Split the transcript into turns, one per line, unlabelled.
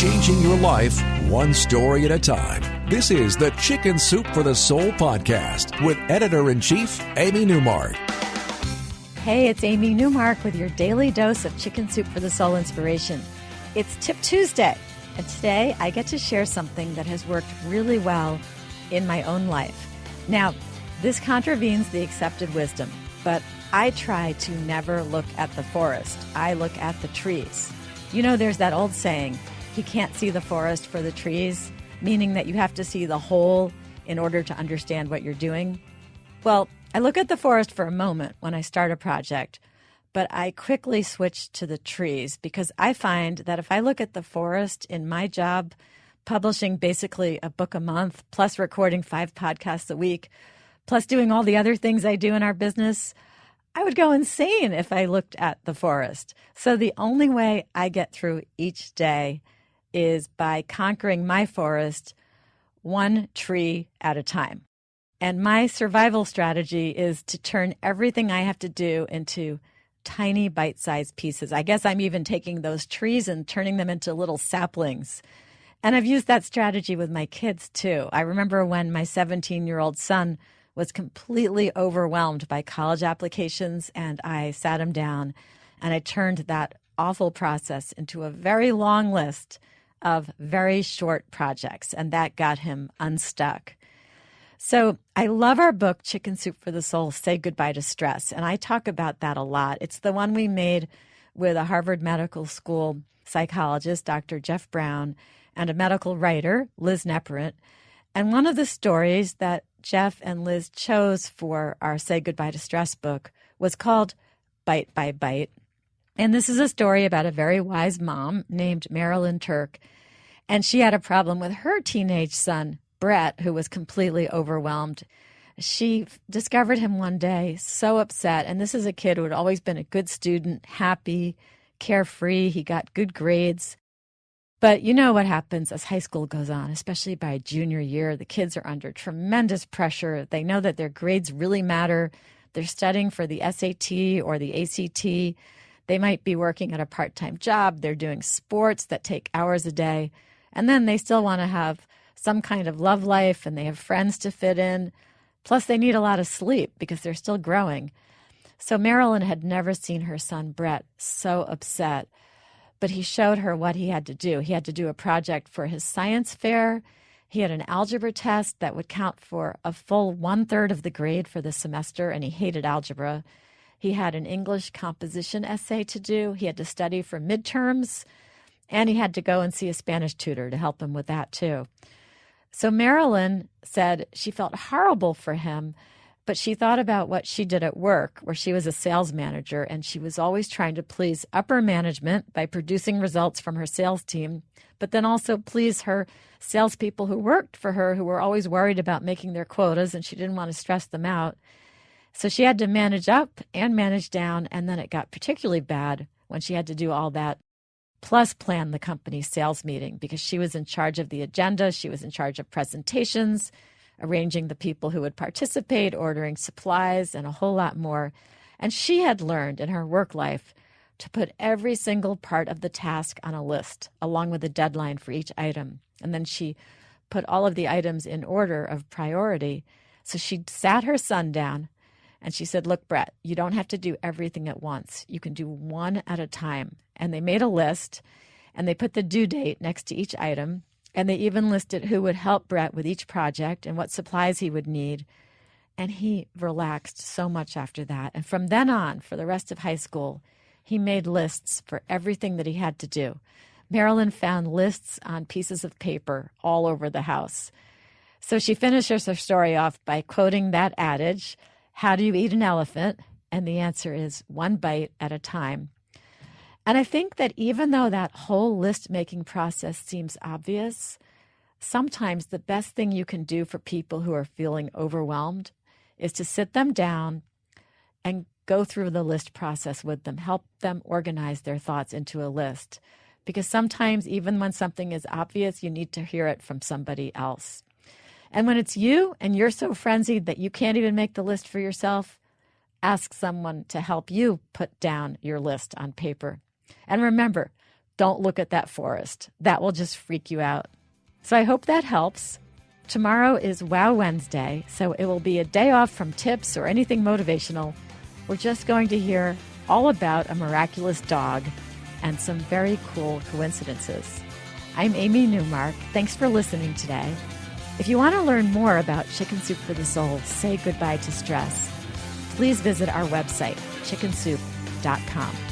changing your life one story at a time. This is the Chicken Soup for the Soul podcast with Editor-in-Chief Amy Newmark.
Hey, it's Amy Newmark with your daily dose of Chicken Soup for the Soul inspiration. It's Tip Tuesday, and today I get to share something that has worked really well in my own life. Now, this contravenes the accepted wisdom, but I try to never look at the forest. I look at the trees. You know, there's that old saying, you can't see the forest for the trees, meaning that you have to see the whole in order to understand what you're doing. Well, I look at the forest for a moment when I start a project, but I quickly switch to the trees because I find that if I look at the forest in my job, publishing basically a book a month, plus recording 5 podcasts a week, plus doing all the other things I do in our business, I would go insane if I looked at the forest. So the only way I get through each day is by conquering my forest one tree at a time. And my survival strategy is to turn everything I have to do into tiny bite-sized pieces. I guess I'm even taking those trees and turning them into little saplings. And I've used that strategy with my kids too. I remember when my 17-year-old son was completely overwhelmed by college applications, and I sat him down and I turned that awful process into a very long list of very short projects, and that got him unstuck. So I love our book, Chicken Soup for the Soul, Say Goodbye to Stress, and I talk about that a lot. It's the one we made with a Harvard Medical School psychologist, Dr. Jeff Brown, and a medical writer, Liz Neprit. And one of the stories that Jeff and Liz chose for our Say Goodbye to Stress book was called Bite by Bite. And this is a story about a very wise mom named Marilyn Turk. And she had a problem with her teenage son, Brett, who was completely overwhelmed. She discovered him one day so upset. And this is a kid who had always been a good student, happy, carefree. He got good grades. But you know what happens as high school goes on, especially by junior year. The kids are under tremendous pressure. They know that their grades really matter. They're studying for the SAT or the ACT. They might be working at a part-time job. They're doing sports that take hours a day. And then they still want to have some kind of love life, and they have friends to fit in. Plus, they need a lot of sleep because they're still growing. So Marilyn had never seen her son, Brett, so upset. But he showed her what he had to do. He had to do a project for his science fair. He had an algebra test that would count for a full 1/3 of the grade for the semester, and he hated algebra. He had an English composition essay to do. He had to study for midterms, and he had to go and see a Spanish tutor to help him with that too. So Marilyn said she felt horrible for him, but she thought about what she did at work, where she was a sales manager, and she was always trying to please upper management by producing results from her sales team, but then also please her salespeople who worked for her, who were always worried about making their quotas, and she didn't want to stress them out. So she had to manage up and manage down, and then it got particularly bad when she had to do all that, plus plan the company's sales meeting, because she was in charge of the agenda, she was in charge of presentations, arranging the people who would participate, ordering supplies, and a whole lot more. And she had learned in her work life to put every single part of the task on a list, along with a deadline for each item. And then she put all of the items in order of priority. So she sat her son down and she said, look, Brett, you don't have to do everything at once. You can do one at a time. And they made a list, and they put the due date next to each item. And they even listed who would help Brett with each project and what supplies he would need. And he relaxed so much after that. And from then on, for the rest of high school, he made lists for everything that he had to do. Marilyn found lists on pieces of paper all over the house. So she finishes her story off by quoting that adage, how do you eat an elephant? And the answer is one bite at a time. And I think that even though that whole list-making process seems obvious, sometimes the best thing you can do for people who are feeling overwhelmed is to sit them down and go through the list process with them, help them organize their thoughts into a list. Because sometimes, even when something is obvious, you need to hear it from somebody else. And when it's you and you're so frenzied that you can't even make the list for yourself, ask someone to help you put down your list on paper. And remember, don't look at that forest. That will just freak you out. So I hope that helps. Tomorrow is Wow Wednesday, so it will be a day off from tips or anything motivational. We're just going to hear all about a miraculous dog and some very cool coincidences. I'm Amy Newmark. Thanks for listening today. If you want to learn more about Chicken Soup for the Soul, say goodbye to stress, please visit our website, chickensoup.com.